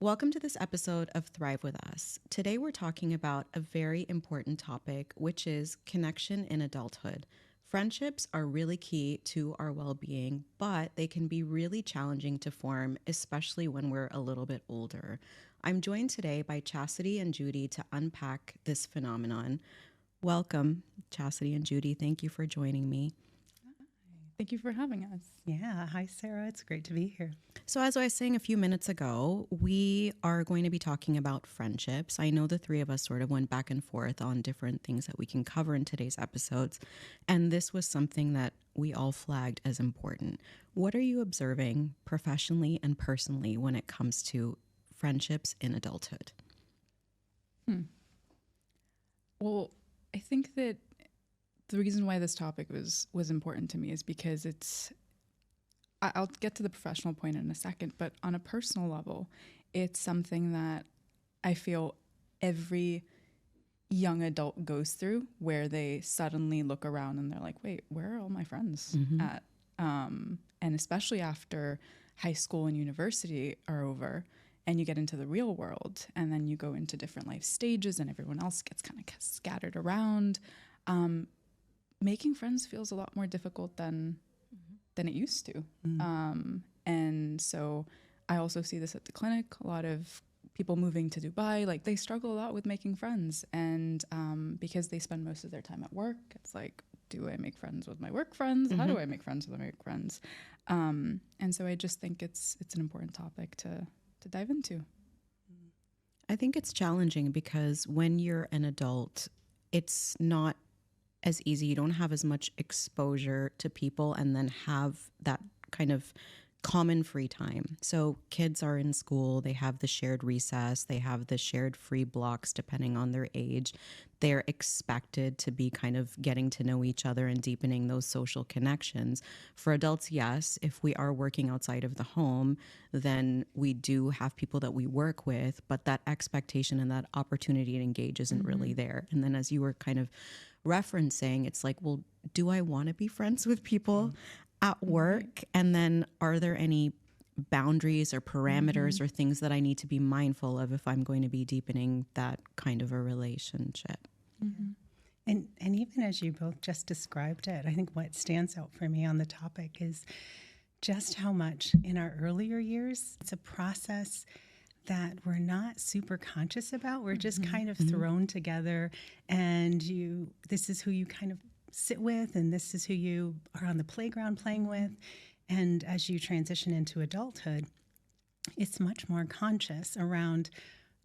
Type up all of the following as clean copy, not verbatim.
Welcome to this episode of Thrive With Us. Today we're talking about a very important topic, which is connection in adulthood. Friendships are really key to our well-being, but they can be really challenging to form, especially when we're a little bit older. I'm joined today by Chasity and Judy to unpack this phenomenon. Welcome, Chasity and Judy. Thank you for joining me. Thank you for having us. Yeah. Hi, Sarah. It's great to be here. So as I was saying a few minutes ago, we are going to be talking about friendships. I know the three of us sort of went back and forth on different things that we can cover in today's episodes. And this was something that we all flagged as important. What are you observing professionally and personally when it comes to friendships in adulthood? Well, I think that the reason why this topic was important to me is because I'll get to the professional point in a second, but on a personal level, it's something that I feel every young adult goes through, where they suddenly look around and they're like, wait, where are all my friends at? And especially after high school and university are over and you get into the real world and then you go into different life stages and everyone else gets kind of scattered around. Making friends feels a lot more difficult than it used to. And so I also see this at the clinic. A lot of people moving to Dubai, like they struggle a lot with making friends. And because they spend most of their time at work, it's like, do I make friends with my work friends? How do I make friends with my work friends? And so I just think it's an important topic to dive into. I think it's challenging because when you're an adult, it's not as easy. You don't have as much exposure to people and then have that kind of common free time. So kids are in school, they have the shared recess, they have the shared free blocks depending on their age. They're expected to be kind of getting to know each other and deepening those social connections. For adults, yes, if we are working outside of the home, then we do have people that we work with, but that expectation and that opportunity to engage isn't really there. And then as you were kind of referencing, it's like, well, do I want to be friends with people at work? And then are there any boundaries or parameters or things that I need to be mindful of if I'm going to be deepening that kind of a relationship? And even as you both just described it, I think what stands out for me on the topic is just how much in our earlier years, it's a process that we're not super conscious about. We're just kind of thrown together, and this is who you kind of sit with, and this is who you are on the playground playing with. And as you transition into adulthood, it's much more conscious around,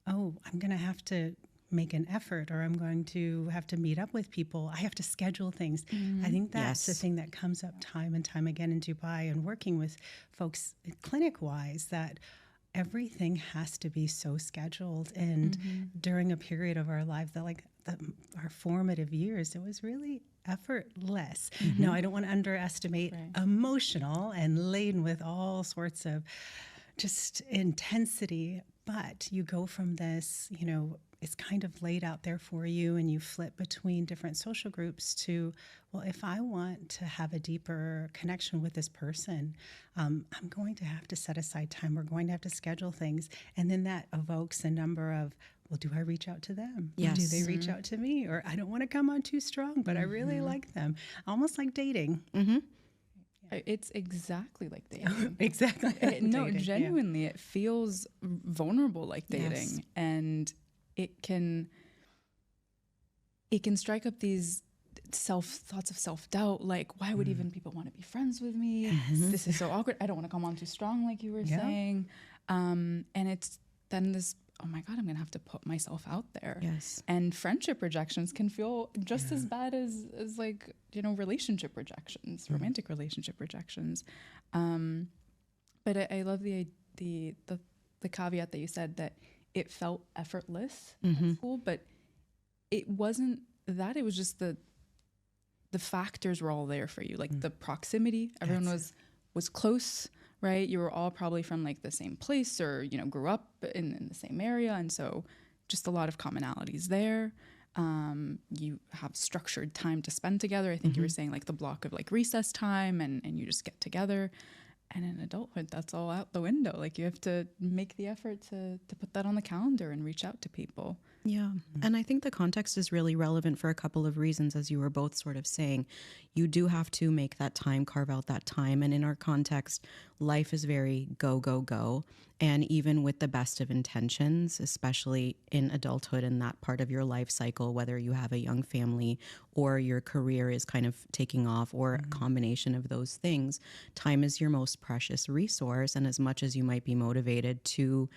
oh, I'm going to have to make an effort, or I'm going to have to meet up with people. I have to schedule things. I think that's the thing that comes up time and time again in Dubai and working with folks clinic-wise, that everything has to be so scheduled. And during a period of our lives that our formative years, it was really effortless. Now, I don't want to underestimate emotional and laden with all sorts of just intensity, but you go from this, it's kind of laid out there for you, and you flip between different social groups to, well, if I want to have a deeper connection with this person, I'm going to have to set aside time. We're going to have to schedule things. And then that evokes a number of, well, do I reach out to them? Yes. Or do they reach out to me? Or I don't want to come on too strong, but I really like them. Almost like dating. It's exactly like dating. Exactly. No, dating, genuinely, it feels vulnerable like dating. And it can strike up these thoughts of self-doubt, like, why would even people want to be friends with me? This is so awkward. I don't want to come on too strong, like you were saying. And it's then this, oh my God, I'm going to have to put myself out there. Yes. And friendship rejections can feel just as bad as like, relationship rejections, romantic relationship rejections. But I love the caveat that you said that it felt effortless at school, but it wasn't that. It was just the factors were all there for you, like the proximity. Everyone was close, right? You were all probably from like the same place, or grew up in the same area, and so just a lot of commonalities there. You have structured time to spend together. I think you were saying like the block of like recess time, and you just get together. And in adulthood, that's all out the window. Like you have to make the effort to put that on the calendar and reach out to people. Yeah. And I think the context is really relevant for a couple of reasons, as you were both sort of saying. You do have to make that time, carve out that time. And in our context, life is very go, go, go. And even with the best of intentions, especially in adulthood and that part of your life cycle, whether you have a young family or your career is kind of taking off or a combination of those things, time is your most precious resource. And as much as you might be motivated to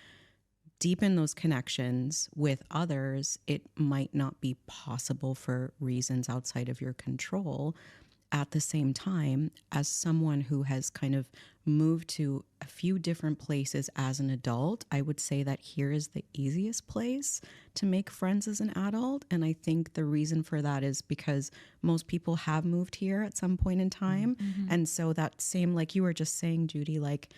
deepen those connections with others, it might not be possible for reasons outside of your control. At the same time, as someone who has kind of moved to a few different places as an adult, I would say that here is the easiest place to make friends as an adult. And I think the reason for that is because most people have moved here at some point in time. And so that same, like you were just saying, Judy, like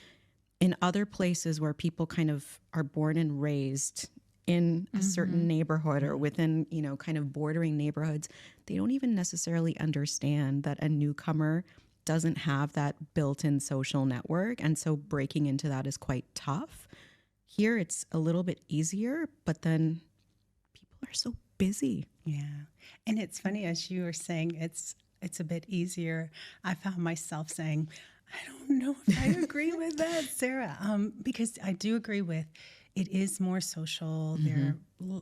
in other places where people kind of are born and raised in a certain neighborhood or within, you know, kind of bordering neighborhoods, they don't even necessarily understand that a newcomer doesn't have that built-in social network. And so breaking into that is quite tough. Here it's a little bit easier, but then people are so busy. Yeah. And it's funny, as you were saying, it's a bit easier. I found myself saying, I don't know if I agree with that, Sarah, because I do agree with it is more social.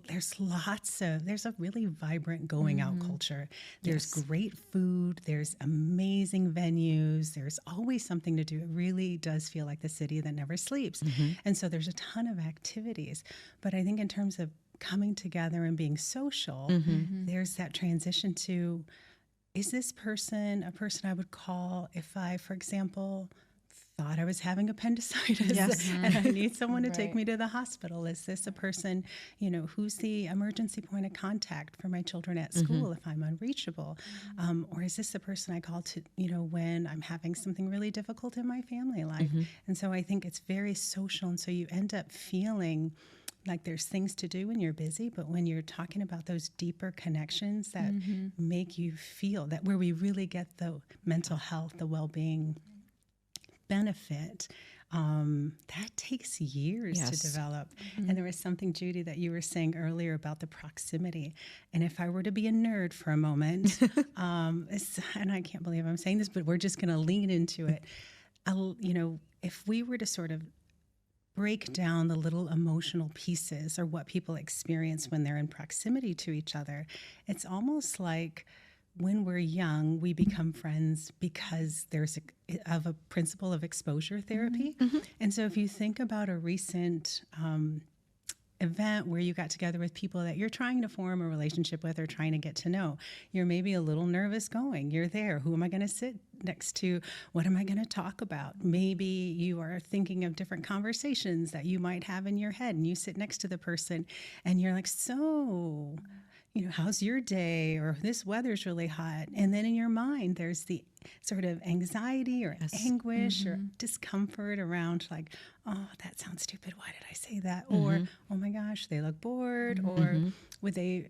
There's a really vibrant going out culture. There's great food. There's amazing venues. There's always something to do. It really does feel like the city that never sleeps. And so there's a ton of activities. But I think in terms of coming together and being social, there's that transition to, is this person a person I would call if I, for example, thought I was having appendicitis and I need someone to take me to the hospital? Is this a person, you know, who's the emergency point of contact for my children at school if I'm unreachable? Or is this the person I call to, you know, when I'm having something really difficult in my family life? And so I think it's very social. And so you end up feeling like there's things to do when you're busy, but when you're talking about those deeper connections that make you feel that, where we really get the mental health, the well-being benefit, that takes years to develop. And there was something, Judy, that you were saying earlier about the proximity. And if I were to be a nerd for a moment, and I can't believe I'm saying this, but we're just going to lean into it. You know, if we were to sort of break down the little emotional pieces or what people experience when they're in proximity to each other, it's almost like when we're young, we become friends because there's a principle of exposure therapy. And so if you think about a recent event where you got together with people that you're trying to form a relationship with or trying to get to know, you're maybe a little nervous going. You're there. Who am I going to sit next to? What am I going to talk about? Maybe you are thinking of different conversations that you might have in your head, and you sit next to the person and you're like, so, you know, how's your day? Or this weather's really hot. And then in your mind, there's the sort of anxiety or anguish or discomfort around like, oh, that sounds stupid. Why did I say that? Or, oh my gosh, they look bored. Or would they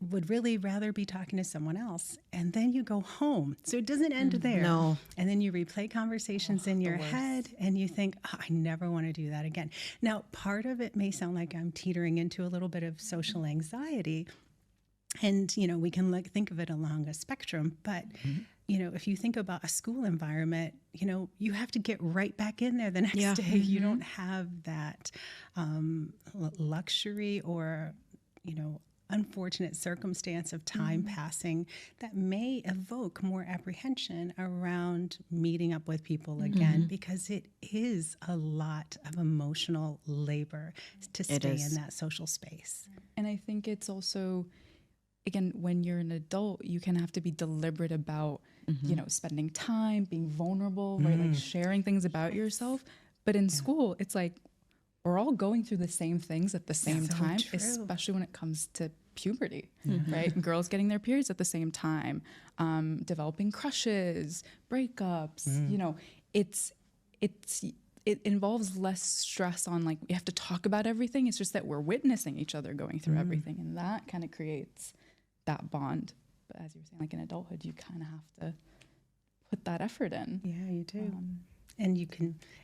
would really rather be talking to someone else? And then you go home. So it doesn't end there. No. And then you replay conversations in your head and you think, oh, I never want to do that again. Now, part of it may sound like I'm teetering into a little bit of social anxiety. And, you know, we can think of it along a spectrum, but, you know, if you think about a school environment, you know, you have to get right back in there the next day. You don't have that luxury or, you know, unfortunate circumstance of time passing that may evoke more apprehension around meeting up with people again, because it is a lot of emotional labor to stay in that social space. And I think it's also, again, when you're an adult, you can have to be deliberate about, you know, spending time, being vulnerable, right? Like sharing things about yourself. But in school, it's like we're all going through the same things at the same time, especially when it comes to puberty, right? And girls getting their periods at the same time, developing crushes, breakups, you know, it involves less stress on like we have to talk about everything. It's just that we're witnessing each other going through everything, and that kind of creates that bond. But as you were saying, like in adulthood, you kind of have to put that effort in. Yeah, you do. and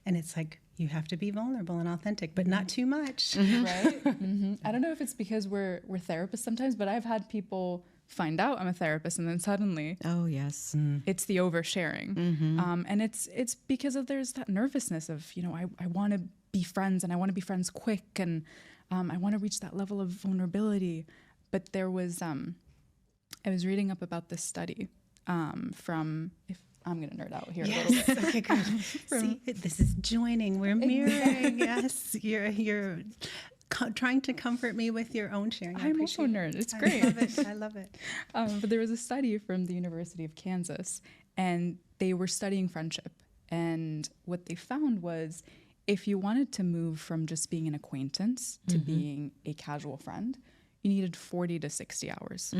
it's like you have to be vulnerable and authentic, but not too much. Right? I don't know if it's because we're therapists sometimes, but I've had people find out I'm a therapist and then suddenly Oh, yes. it's the oversharing. And it's because there's that nervousness of, I want to be friends and I want to be friends quick and I want to reach that level of vulnerability. But there was, I was reading up about this study from, if I'm going to nerd out here a little bit. Okay, good. See, this is joining. We're mirroring. Yes, you're trying to comfort me with your own sharing. I'm also a nerd. It's great. I love it. But there was a study from the University of Kansas, and they were studying friendship. And what they found was if you wanted to move from just being an acquaintance to being a casual friend, you needed 40 to 60 hours.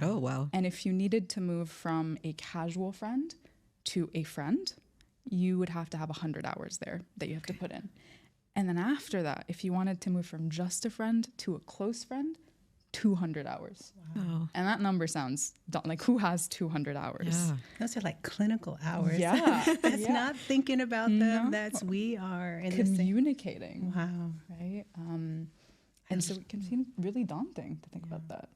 Oh, wow. And if you needed to move from a casual friend to a friend, you would have to have 100 hours there that you have to put in. And then after that, if you wanted to move from just a friend to a close friend, 200 hours. Wow. And that number sounds like, who has 200 hours? Yeah. Those are like clinical hours. Yeah. That's not thinking about them. That's we are in Communicating. the same. Wow. Right? And so it can seem really daunting to think about that.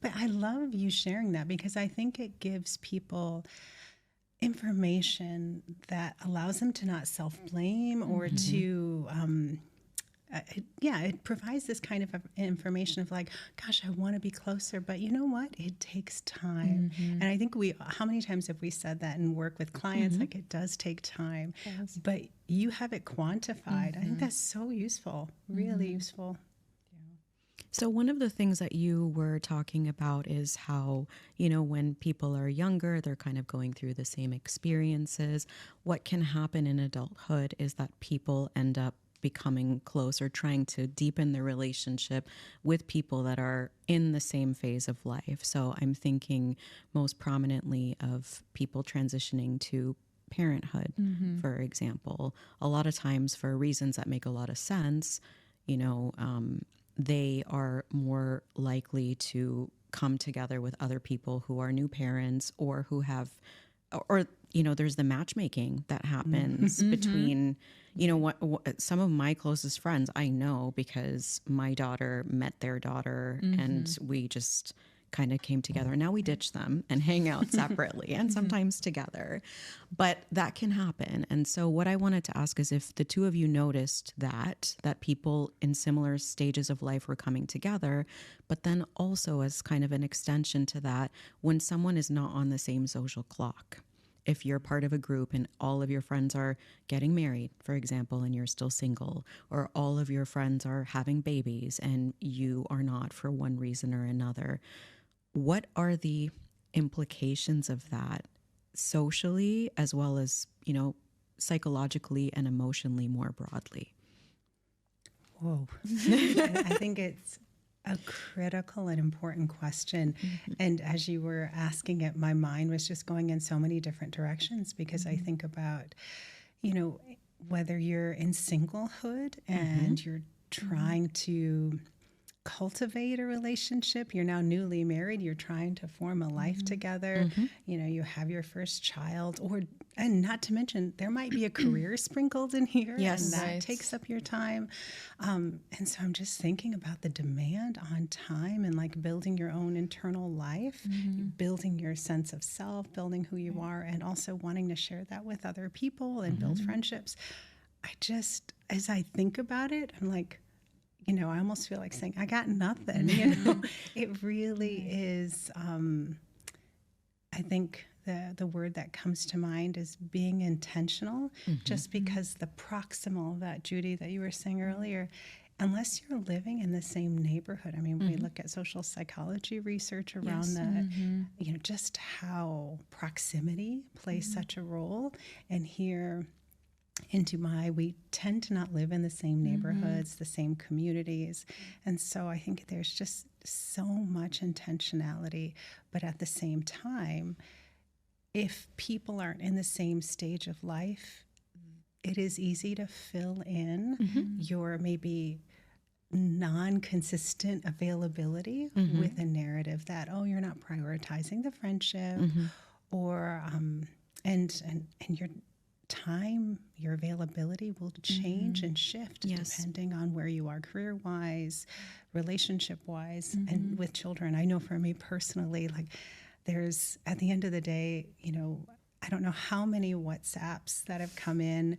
But I love you sharing that because I think it gives people information that allows them to not self-blame or to, it provides this kind of information of like, gosh, I want to be closer, but you know what? It takes time. And I think how many times have we said that in work with clients? Like it does take time, but you have it quantified. I think that's so useful, really useful. So one of the things that you were talking about is how, when people are younger, they're kind of going through the same experiences. What can happen in adulthood is that people end up becoming close or trying to deepen their relationship with people that are in the same phase of life. So I'm thinking most prominently of people transitioning to parenthood, for example. A lot of times for reasons that make a lot of sense, they are more likely to come together with other people who are new parents or who have, there's the matchmaking that happens between, some of my closest friends I know because my daughter met their daughter and we just kind of came together. And now we ditch them and hang out separately and sometimes together. But that can happen. And so what I wanted to ask is if the two of you noticed that people in similar stages of life were coming together, but then also as kind of an extension to that, when someone is not on the same social clock. If you're part of a group and all of your friends are getting married, for example, and you're still single, or all of your friends are having babies and you are not for one reason or another, what are the implications of that socially as well as, psychologically and emotionally more broadly? Whoa. I think it's a critical and important question. And as you were asking it, my mind was just going in so many different directions because I think about, whether you're in singlehood and you're trying to cultivate a relationship, you're now newly married, you're trying to form a life together, you have your first child, and not to mention there might be a career sprinkled in here, yes, and that takes up your time. And so I'm just thinking about the demand on time and like building your own internal life, building your sense of self, building who you are, and also wanting to share that with other people and build friendships. As I think about it, I'm like, I almost feel like saying, I got nothing, It really is, I think the word that comes to mind is being intentional, just because the proximal, that Judy, that you were saying earlier, unless you're living in the same neighborhood. I mean, we look at social psychology research around that, just how proximity plays such a role. And here in Dubai, we tend to not live in the same neighborhoods, the same communities. And so I think there's just so much intentionality. But at the same time, if people aren't in the same stage of life, it is easy to fill in your maybe non-consistent availability with a narrative that, you're not prioritizing the friendship or and you're time, your availability will change and shift depending on where you are career-wise, relationship-wise, and with children. I know for me personally, like there's, at the end of the day, you know, I don't know how many WhatsApps that have come in.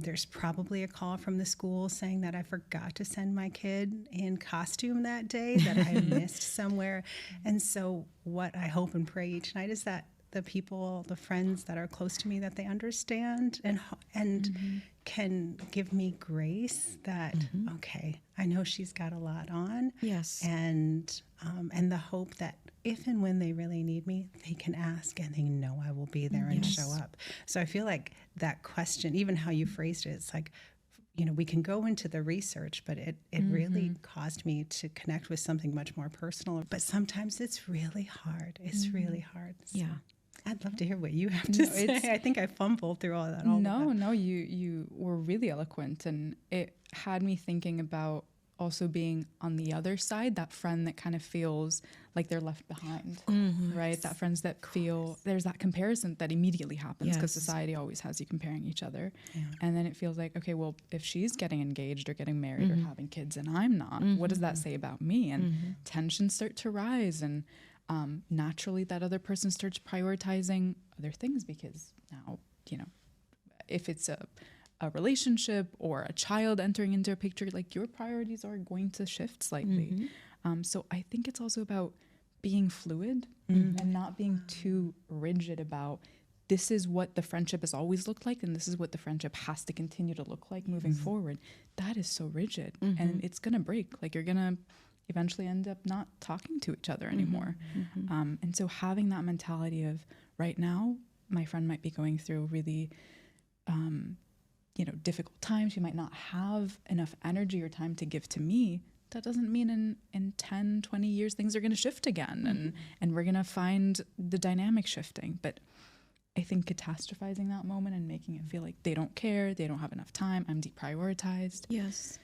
There's probably a call from the school saying that I forgot to send my kid in costume that day, that I missed somewhere. And so what I hope and pray each night is that the people, the friends that are close to me, that they understand and can give me grace that, okay, I know she's got a lot on. Yes. And the hope that if and when they really need me, they can ask and they know I will be there and show up. So I feel like that question, even how you phrased it, it's like, you know, we can go into the research, but it really caused me to connect with something much more personal. But sometimes it's really hard. It's really hard. So. Yeah. I'd love to hear what you have to say. I think I fumbled through all that. No, you were really eloquent, and it had me thinking about also being on the other side, that friend that kind of feels like they're left behind, right? That friends that feel there's that comparison that immediately happens because society always has you comparing each other. Yeah. And then it feels like, okay, well, if she's getting engaged or getting married or having kids and I'm not, what does that say about me? And tensions start to rise, and naturally that other person starts prioritizing other things because now, you know, if it's a relationship or a child entering into a picture, like your priorities are going to shift slightly. So I think it's also about being fluid and not being too rigid about this is what the friendship has always looked like and this is what the friendship has to continue to look like moving forward. That is so rigid and it's going to break. Like you're going to eventually end up not talking to each other anymore. And so having that mentality of right now, my friend might be going through really, difficult times. She might not have enough energy or time to give to me. That doesn't mean in 10, 20 years, things are going to shift again and we're going to find the dynamic shifting. But I think catastrophizing that moment and making it feel like they don't care, they don't have enough time, I'm deprioritized. Yes.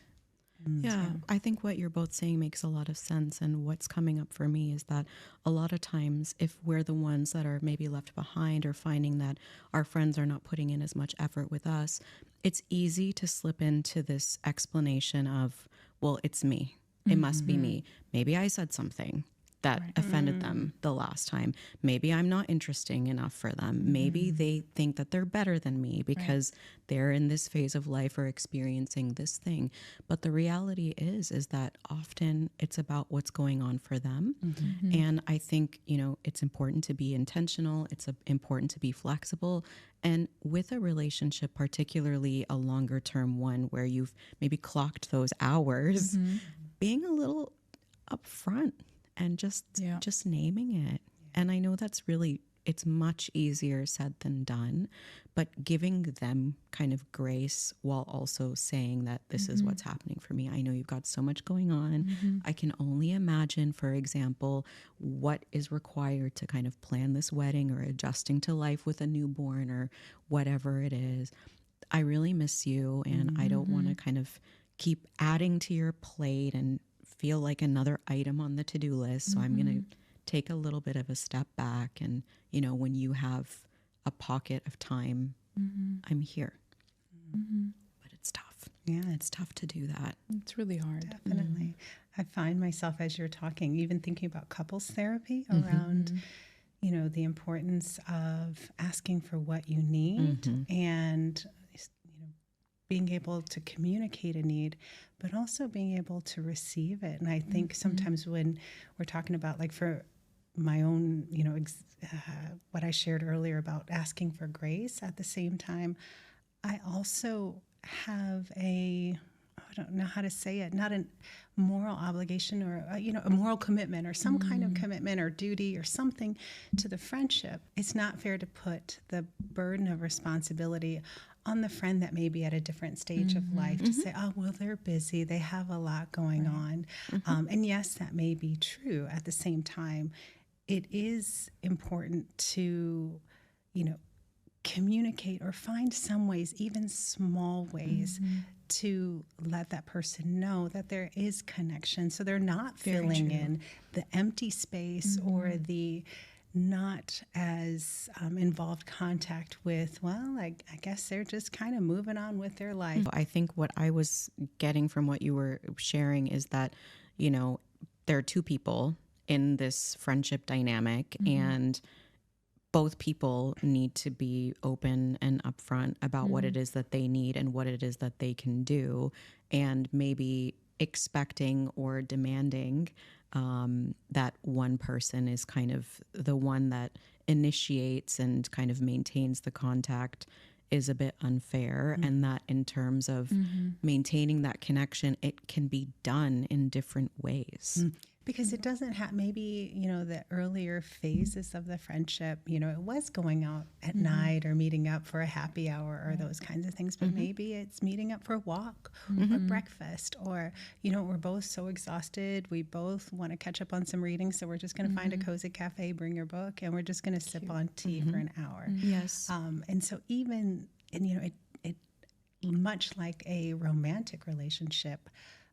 Yeah, I think what you're both saying makes a lot of sense. And what's coming up for me is that a lot of times, if we're the ones that are maybe left behind or finding that our friends are not putting in as much effort with us, it's easy to slip into this explanation of, well, it's me. It must be me. Maybe I said something that offended them the last time. Maybe I'm not interesting enough for them. Maybe they think that they're better than me because they're in this phase of life or experiencing this thing. But the reality is that often it's about what's going on for them. And I think, it's important to be intentional. It's important to be flexible. And with a relationship, particularly a longer term one where you've maybe clocked those hours, being a little upfront and just naming it. And I know it's much easier said than done, but giving them kind of grace while also saying that this is what's happening for me. I know you've got so much going on. I can only imagine, for example, what is required to kind of plan this wedding or adjusting to life with a newborn or whatever it is. I really miss you, and I don't want to kind of keep adding to your plate and feel like another item on the to-do list. So I'm going to take a little bit of a step back. And, when you have a pocket of time, I'm here. But it's tough. Yeah. It's tough to do that. It's really hard. Definitely. I find myself, as you're talking, even thinking about couples therapy around, the importance of asking for what you need and being able to communicate a need, but also being able to receive it. And I think sometimes when we're talking about, like for my own, what I shared earlier about asking for grace at the same time, I also have I don't know how to say it, not a moral obligation or, a moral commitment or some kind of commitment or duty or something to the friendship. It's not fair to put the burden of responsibility on the friend that may be at a different stage of life to say, oh, well, they're busy. They have a lot going on. And yes, that may be true. At the same time, it is important to, communicate or find some ways, even small ways, to let that person know that there is connection. So they're not filling in the empty space or the not as involved contact with, well, I guess they're just kind of moving on with their life. I think what I was getting from what you were sharing is that, you know, there are two people in this friendship dynamic, and both people need to be open and upfront about what it is that they need and what it is that they can do, and maybe expecting or demanding that one person is kind of the one that initiates and kind of maintains the contact is a bit unfair. And that in terms of maintaining that connection, it can be done in different ways. Because it doesn't have, maybe, you know, the earlier phases of the friendship, you know, it was going out at night or meeting up for a happy hour or those kinds of things. But maybe it's meeting up for a walk or breakfast, or, you know, we're both so exhausted. We both want to catch up on some reading. So we're just going to find a cozy cafe, bring your book, and we're just going to sip on tea for an hour. Yes. And so even, and, you know, it much like a romantic relationship,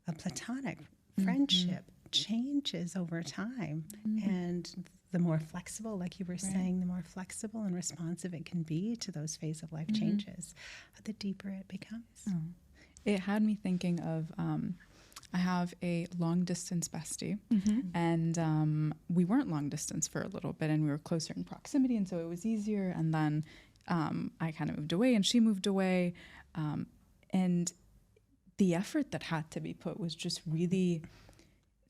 a platonic friendship changes over time, and the more flexible, like you were saying, the more flexible and responsive it can be to those phase of life changes, the deeper it becomes. It had me thinking of I have a long distance bestie, and we weren't long distance for a little bit, and we were closer in proximity, and so it was easier. And then I kind of moved away and she moved away, and the effort that had to be put was just really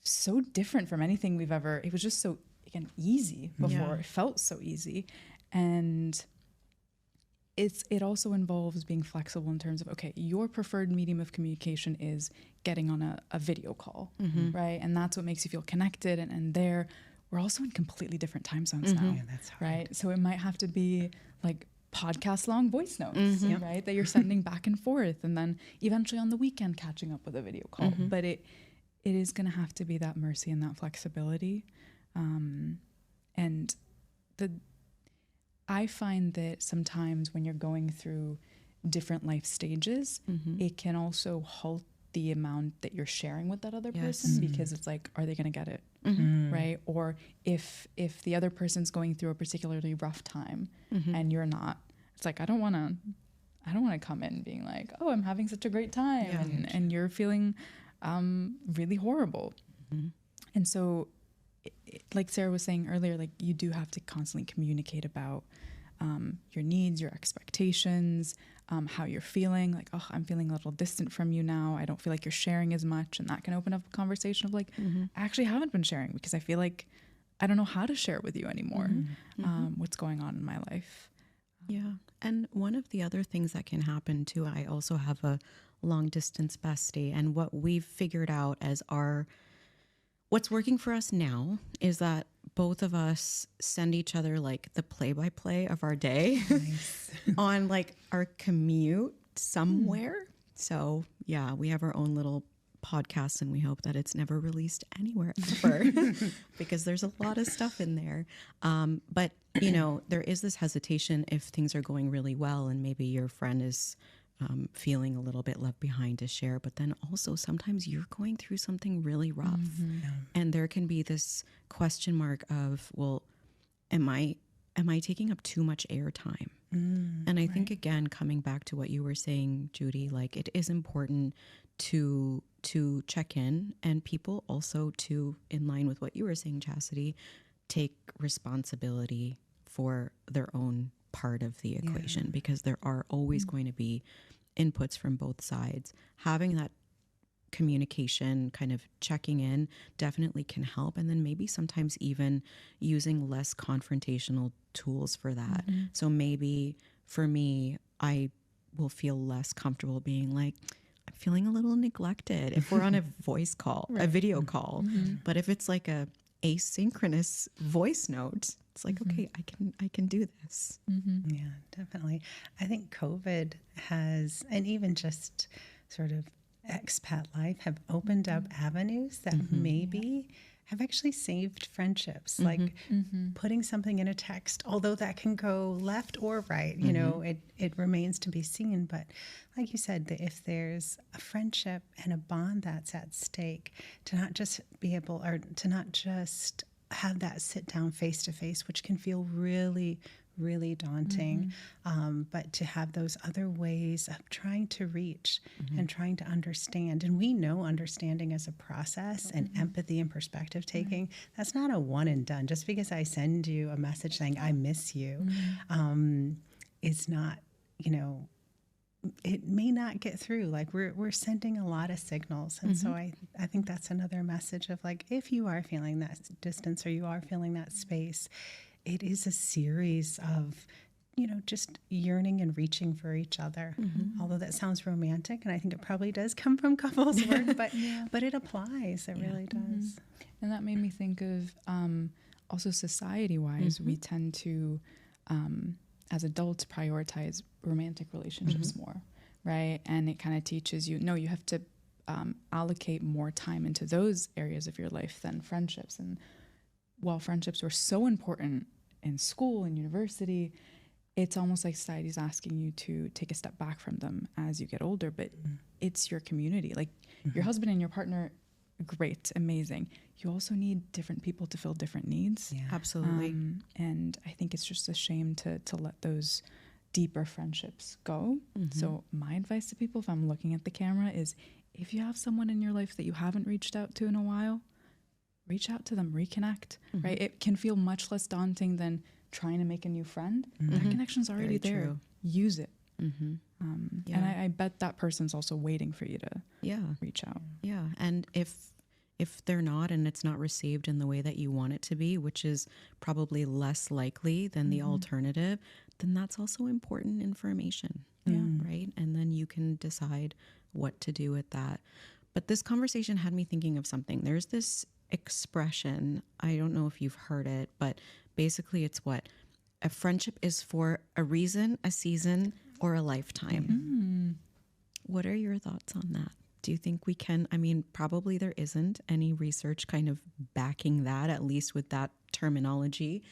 so different from anything we've ever, it was just so, again, easy before. It felt so easy. And it also involves being flexible in terms of, okay, your preferred medium of communication is getting on a video call, right? And that's what makes you feel connected. And there, we're also in completely different time zones now, Yeah, that's hard. right? So it might have to be like podcast long voice notes, right? That you're sending back and forth, and then eventually on the weekend catching up with a video call. But it is going to have to be that mercy and that flexibility. And I find that sometimes when you're going through different life stages, it can also halt the amount that you're sharing with that other person, because it's like, are they going to get it? Right? Or if the other person's going through a particularly rough time and you're not, it's like, I don't want to come in being like, oh, I'm having such a great time, and you're feeling really horrible. And so, like Sarah was saying earlier, like, you do have to constantly communicate about your needs, your expectations, how you're feeling. Like, oh, I'm feeling a little distant from you now. I don't feel like you're sharing as much. And that can open up a conversation of like, I actually haven't been sharing because I feel like I don't know how to share with you anymore what's going on in my life. Yeah. And one of the other things that can happen too, I also have a long distance bestie, and what we've figured out as what's working for us now is that both of us send each other like the play-by-play of our day on like our commute somewhere. So yeah, we have our own little podcast, and we hope that it's never released anywhere ever because there's a lot of stuff in there. But you know, there is this hesitation if things are going really well and maybe your friend is feeling a little bit left behind to share, but then also sometimes you're going through something really rough, and there can be this question mark of, well, am I taking up too much airtime? And I think, again, coming back to what you were saying, Judy, like, it is important to check in, and people also to, in line with what you were saying, Chasity, take responsibility for their own part of the equation, because there are always going to be inputs from both sides. Having that communication, kind of checking in, definitely can help. And then maybe sometimes even using less confrontational tools for that. So maybe for me, I will feel less comfortable being like, I'm feeling a little neglected if we're on a voice call, a video call. But if it's like a asynchronous voice note, it's like, okay, I can do this. Yeah, definitely. I think COVID has, and even just sort of expat life, have opened up avenues that maybe have actually saved friendships, like putting something in a text, although that can go left or right, you know, it remains to be seen. But like you said, that if there's a friendship and a bond that's at stake, to not just be able, or to not just have that sit down face to face, which can feel really, really daunting. But to have those other ways of trying to reach and trying to understand. And we know understanding is a process, and empathy and perspective taking, that's not a one and done. Just because I send you a message saying, I miss you, is not, it may not get through. Like we're sending a lot of signals. And so I think that's another message of like, if you are feeling that distance or you are feeling that space, it is a series of, just yearning and reaching for each other. Although that sounds romantic, and I think it probably does come from couples work, but it applies. It really does. And that made me think of also society-wise, we tend to, as adults, prioritize romantic relationships more, right? And it kind of teaches you, no, you have to allocate more time into those areas of your life than friendships. And while friendships were so important in school and university, it's almost like society's asking you to take a step back from them as you get older. But it's your community. Like your husband and your partner, great, amazing. You also need different people to fill different needs. Yeah, absolutely. And I think it's just a shame to let those deeper friendships go. So my advice to people, if I'm looking at the camera, is if you have someone in your life that you haven't reached out to in a while, reach out to them, reconnect, right? It can feel much less daunting than trying to make a new friend. That connection's already there. True. Use it. And I bet that person's also waiting for you to reach out. Yeah. And if they're not, and it's not received in the way that you want it to be, which is probably less likely than the alternative, then that's also important information. Right. And then you can decide what to do with that. But this conversation had me thinking of something. There's this expression, I don't know if you've heard it, but basically it's what? A friendship is for a reason, a season, or a lifetime. What are your thoughts on that? Do you think we can, probably there isn't any research kind of backing that, at least with that terminology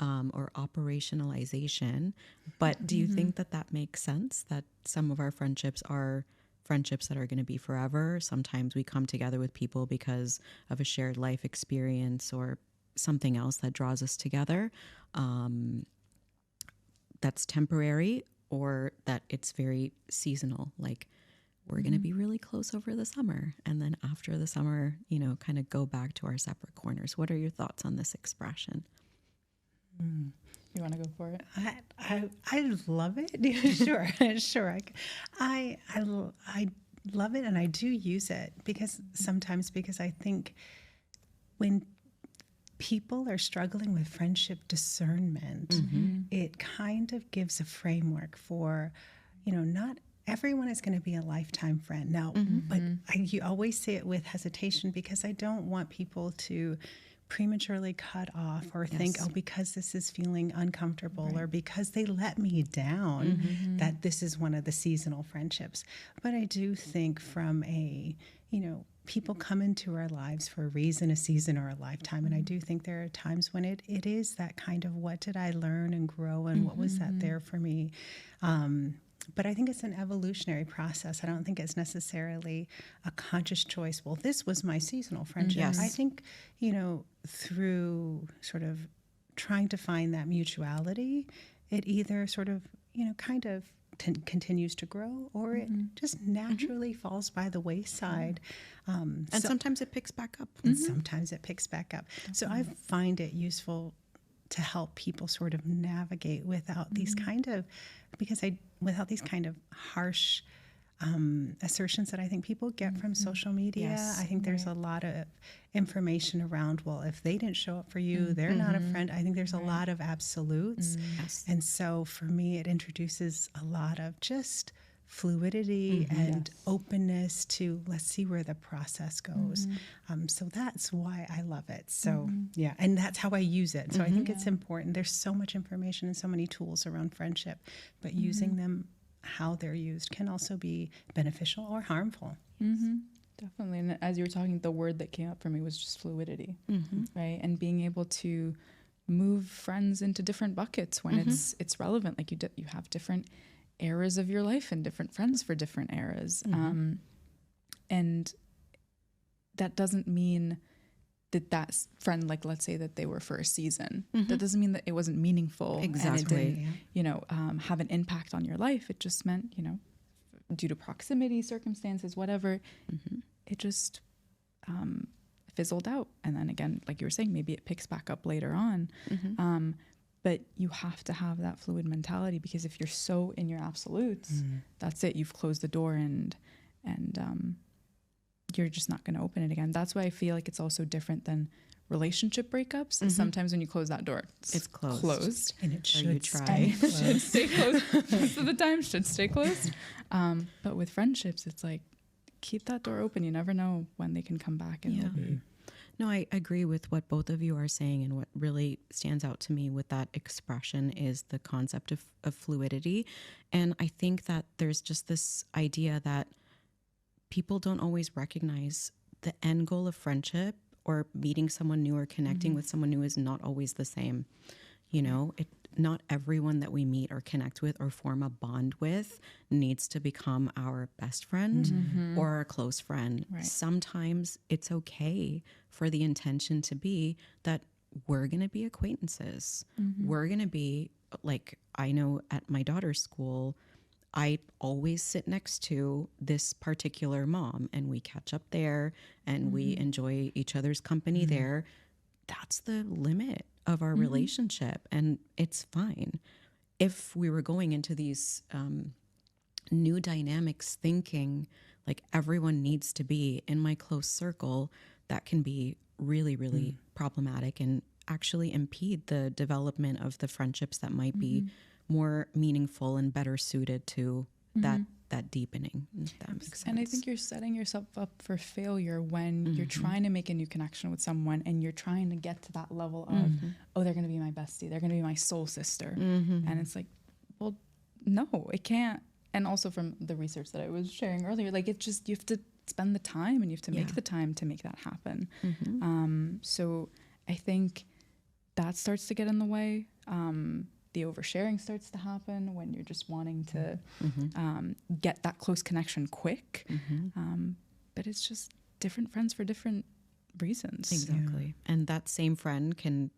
or operationalization. But do you think that makes sense, that some of our friendships are friendships that are going to be forever? Sometimes we come together with people because of a shared life experience or something else that draws us together, that's temporary, or that it's very seasonal. Like we're going to be really close over the summer, and then after the summer, kind of go back to our separate corners. What are your thoughts on this expression? You want to go for it? I love it. Sure. I love it, and I do use it because I think when people are struggling with friendship discernment, it kind of gives a framework for, not everyone is going to be a lifetime friend. Now, but you always say it with hesitation, because I don't want people to prematurely cut off or think, oh, because this is feeling uncomfortable or because they let me down, that this is one of the seasonal friendships. But I do think from a, people come into our lives for a reason, a season, or a lifetime. And I do think there are times when it is that kind of, what did I learn and grow, and what was that there for me? But I think it's an evolutionary process. I don't think it's necessarily a conscious choice. Well, this was my seasonal friendship. Yes. I think, through sort of trying to find that mutuality, it either sort of, kind of continues to grow, or it just naturally falls by the wayside. And sometimes it picks back up. And sometimes it picks back up. So I find it useful to help people sort of navigate without these kind of, without these kind of harsh assertions that I think people get from social media. Yes. I think there's a lot of information around, well, if they didn't show up for you, they're not a friend. I think there's a lot of absolutes. Yes. And so for me, it introduces a lot of just fluidity and openness to, let's see where the process goes. So that's why I love it. So yeah, and that's how I use it. So I think it's important. There's so much information and so many tools around friendship, but using them, how they're used, can also be beneficial or harmful. Definitely. And as you were talking, the word that came up for me was just fluidity, right? And being able to move friends into different buckets when it's relevant. Like you have different eras of your life and different friends for different eras. And that doesn't mean that friend, like, let's say that they were for a season. That doesn't mean that it wasn't meaningful. Exactly. And it didn't, you know, have an impact on your life. It just meant, you know, due to proximity, circumstances, whatever, it just fizzled out. And then again, like you were saying, maybe it picks back up later on. But you have to have that fluid mentality, because if you're so in your absolutes, that's it. You've closed the door, and you're just not going to open it again. That's why I feel like it's also different than relationship breakups. Sometimes when you close that door, it's closed. And it Or you should try. Should stay closed. Most of the time should stay closed. But with friendships, it's like, keep that door open. You never know when they can come back. And it'll be... No, I agree with what both of you are saying. And what really stands out to me with that expression is the concept of fluidity. And I think that there's just this idea that people don't always recognize the end goal of friendship, or meeting someone new or connecting with someone new, is not always the same. You know, not everyone that we meet or connect with or form a bond with needs to become our best friend or our close friend. Right. Sometimes it's okay for the intention to be that we're going to be acquaintances. We're going to be, like, I know at my daughter's school, I always sit next to this particular mom, and we catch up there, and we enjoy each other's company there. That's the limit of our relationship, and it's fine. If we were going into these new dynamics thinking like everyone needs to be in my close circle, that can be really, really problematic and actually impede the development of the friendships that might be more meaningful and better suited to that deepening. If that makes sense. And I think you're setting yourself up for failure when you're trying to make a new connection with someone, and you're trying to get to that level of, oh, they're going to be my bestie, they're going to be my soul sister. And it's like, well, no, it can't. And also from the research that I was sharing earlier, like, it just, you have to spend the time, and you have to make the time to make that happen. So I think that starts to get in the way. The oversharing starts to happen when you're just wanting to get that close connection quick. But it's just different friends for different reasons. Exactly. And that same friend can,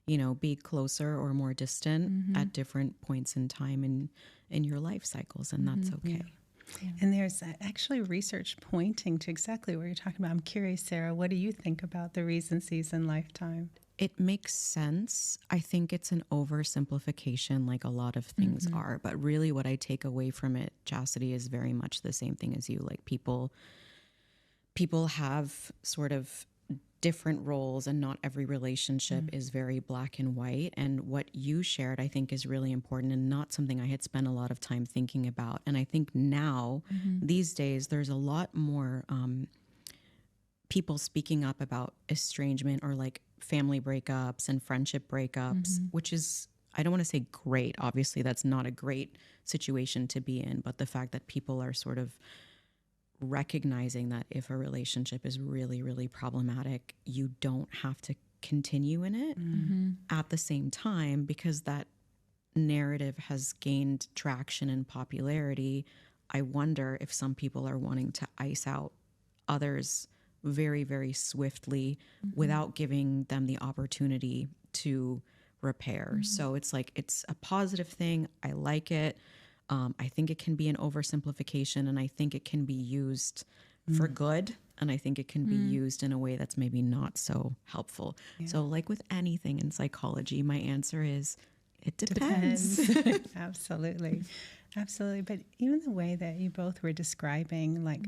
you know, be closer or more distant at different points in time in your life cycles, and that's okay. And there's actually research pointing to exactly what you're talking about. I'm curious, Sarah, what do you think about the recencies in lifetime? It makes sense. I think it's an oversimplification, like a lot of things are. But really what I take away from it, Chastity, is very much the same thing as you. Like, people have sort of different roles, and not every relationship is very black and white. And what you shared, I think, is really important, and not something I had spent a lot of time thinking about. And I think now, these days, there's a lot more people speaking up about estrangement, or like family breakups and friendship breakups, which is, I don't want to say great. Obviously, that's not a great situation to be in, but the fact that people are sort of recognizing that if a relationship is really, really problematic, you don't have to continue in it at the same time, because that narrative has gained traction and popularity. I wonder if some people are wanting to ice out others very, very swiftly without giving them the opportunity to repair. So it's like, it's a positive thing. I like it. I think it can be an oversimplification, and I think it can be used for good, and I think it can be used in a way that's maybe not so helpful. So, like with anything in psychology, my answer is it depends. Absolutely. Absolutely. But even the way that you both were describing, like,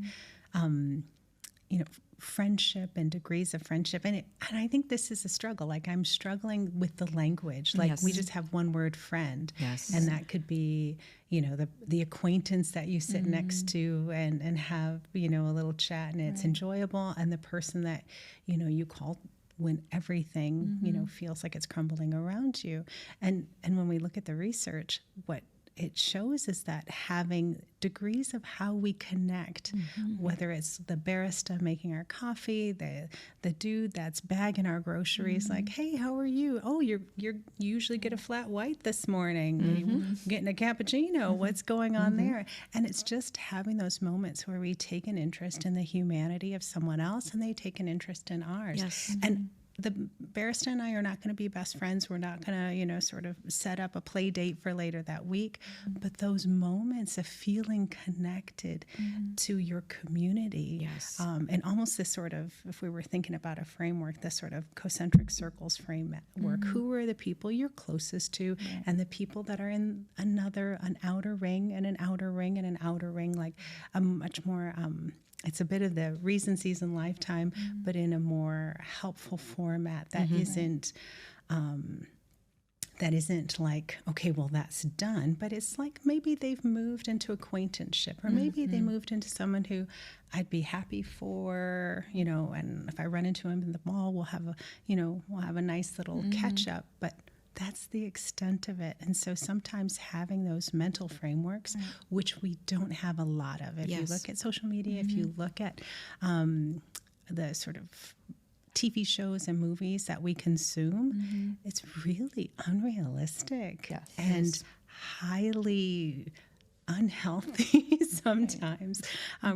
you know, friendship and degrees of friendship. And I think this is a struggle. Like, I'm struggling with the language. Like, we just have one word, friend. And that could be, you know, the acquaintance that you sit next to and have, you know, a little chat, and it's enjoyable. And the person that, you know, you call when everything, you know, feels like it's crumbling around you. And when we look at the research, what it shows is that having degrees of how we connect, whether it's the barista making our coffee, the dude that's bagging our groceries, like, hey, how are you? Oh, you usually get a flat white this morning. You getting a cappuccino. What's going on there? And it's just having those moments where we take an interest in the humanity of someone else and they take an interest in ours. Yes. And the barista and I are not going to be best friends. We're not going to, sort of set up a play date for later that week. But those moments of feeling connected to your community, Yes. And almost this sort of, if we were thinking about a framework, this sort of concentric circles framework, who are the people you're closest to, and the people that are in an outer ring and an outer ring and an outer ring, like a much more... it's a bit of the reason, season, lifetime, but in a more helpful format that isn't like, okay, well, that's done. But it's like maybe they've moved into acquaintanceship, or maybe they moved into someone who I'd be happy for, and if I run into him in the mall, we'll have a nice little catch up. But that's the extent of it. And so sometimes having those mental frameworks, which we don't have a lot of. If you look at social media, if you look at the sort of TV shows and movies that we consume, it's really unrealistic and highly unhealthy sometimes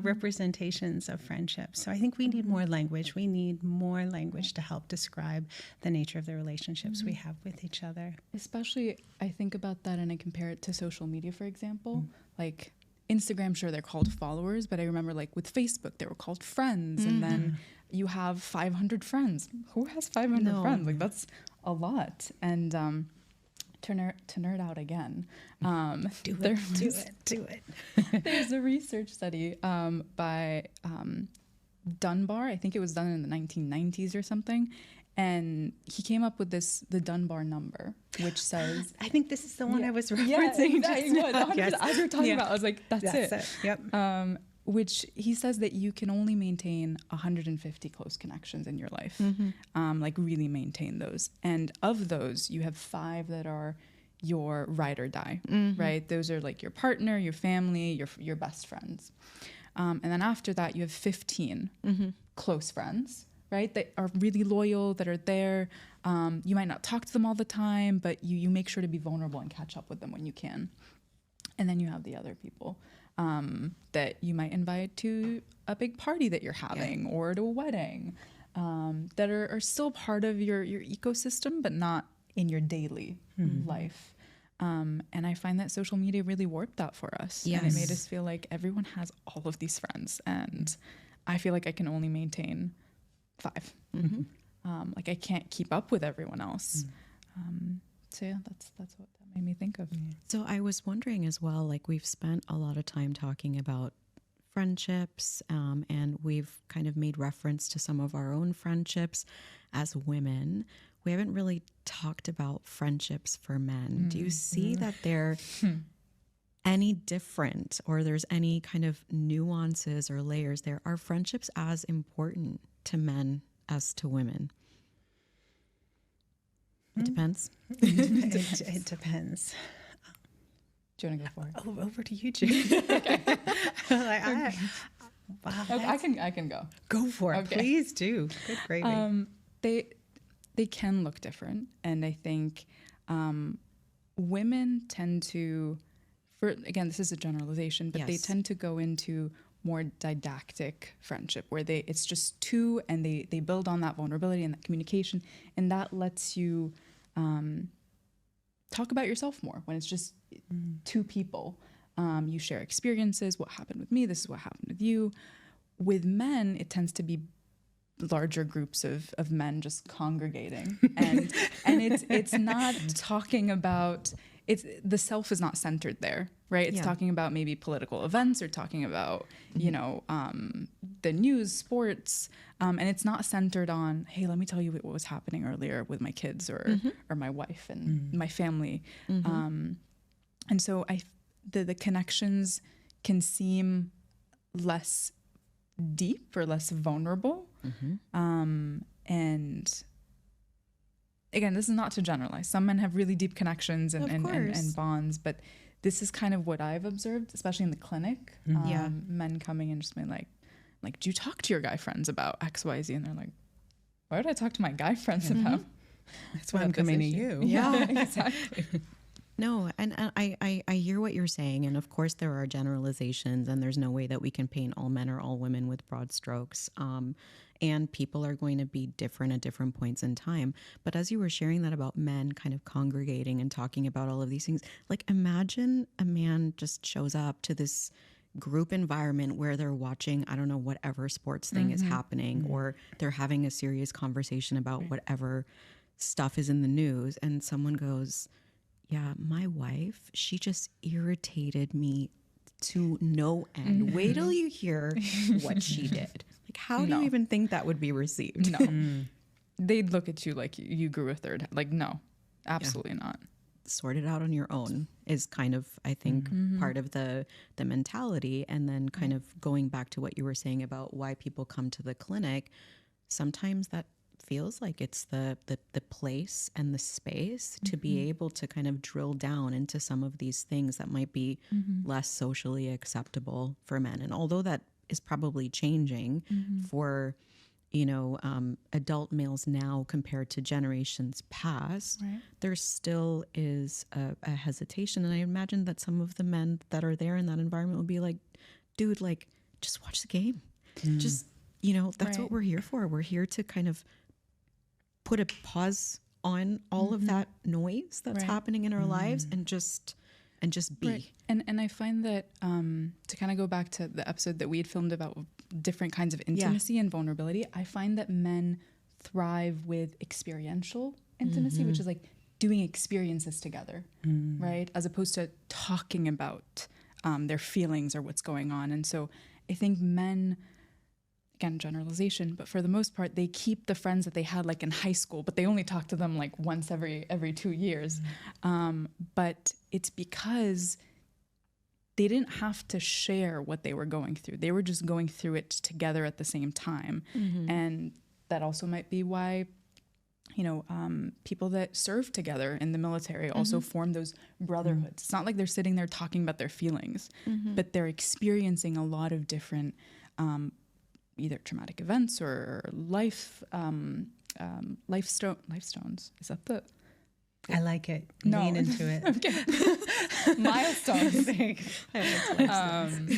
representations of friendship. So I think we need more language. We need more language to help describe the nature of the relationships we have with each other. Especially, I think about that and I compare it to social media, for example. Like Instagram, sure, they're called followers, but I remember like with Facebook, they were called friends. And then you have 500 friends. Who has 500 friends? Like that's a lot. And to nerd out again. Do it. There's a research study by Dunbar. I think it was done in the 1990s or something. And he came up with the Dunbar number, which says... I think this is the one I was referencing just now. Yes. As we were talking about, I was like, that's it. Yep. Which he says that you can only maintain 150 close connections in your life, like really maintain those. And of those, you have 5 that are your ride or die, right? Those are like your partner, your family, your best friends. And then after that, you have 15 close friends, right? That are really loyal, that are there. You might not talk to them all the time, but you make sure to be vulnerable and catch up with them when you can. And then you have the other people that you might invite to a big party that you're having or to a wedding that are still part of your ecosystem, but not in your daily life. And I find that social media really warped that for us. Yes. And it made us feel like everyone has all of these friends. And I feel like I can only maintain 5. Like I can't keep up with everyone else. So yeah, that's what that made me think of. So I was wondering as well, like we've spent a lot of time talking about friendships, and we've kind of made reference to some of our own friendships as women. We haven't really talked about friendships for men. Do you see that they're any different, or there's any kind of nuances or layers there? Are friendships as important to men as to women? It depends. It depends. Do you want to go for it? Oh, over to you, Judy. I can go. Go for it. Okay. Please do. Good gravy. They can look different, and I think women tend to, again, this is a generalization, but they tend to go into more didactic friendship where it's just 2 and they build on that vulnerability and that communication, and that lets you talk about yourself more when it's just 2 people. You share experiences, what happened with me, this is what happened with you. With men, it tends to be larger groups of men just congregating, and it's not talking about, the self is not centered there, right? It's talking about maybe political events or talking about the news, sports, and it's not centered on, hey, let me tell you what was happening earlier with my kids or my wife and my family. And so the connections can seem less deep or less vulnerable. And again, this is not to generalize. Some men have really deep connections and bonds, but this is kind of what I've observed, especially in the clinic. Yeah. Men coming and just being like, do you talk to your guy friends about X, Y, Z? And they're like, why would I talk to my guy friends about? That's why I'm coming to you. Yeah, exactly. No, and I hear what you're saying. And of course, there are generalizations, and there's no way that we can paint all men or all women with broad strokes. And people are going to be different at different points in time. But as you were sharing that about men kind of congregating and talking about all of these things, like imagine a man just shows up to this group environment where they're watching, I don't know, whatever sports thing is happening, or they're having a serious conversation about whatever stuff is in the news. And someone goes, yeah, my wife, she just irritated me to no end. Wait till you hear what she did. Like, how do you even think that would be received? No. They'd look at you like you grew a third. Like, no, absolutely not. Sort it out on your own is kind of, I think, part of the mentality. And then kind of going back to what you were saying about why people come to the clinic, sometimes that feels like it's the place and the space to be able to kind of drill down into some of these things that might be less socially acceptable for men. And although that is probably changing for, adult males now compared to generations past, there still is a hesitation. And I imagine that some of the men that are there in that environment will be like, dude, like, just watch the game. Just, that's what we're here for. We're here to kind of put a pause on all of that noise that's happening in our lives and just be. Right. And I find that to kind of go back to the episode that we had filmed about different kinds of intimacy and vulnerability, I find that men thrive with experiential intimacy, which is like doing experiences together, right? As opposed to talking about their feelings or what's going on. And so I think men, again, generalization, but for the most part, they keep the friends that they had like in high school, but they only talk to them like once every 2 years. But it's because they didn't have to share what they were going through. They were just going through it together at the same time. And that also might be why, people that serve together in the military also form those brotherhoods. It's not like they're sitting there talking about their feelings, but they're experiencing a lot of different either traumatic events or lifestones. Is that the... I like it. No. Lean into it. Milestones.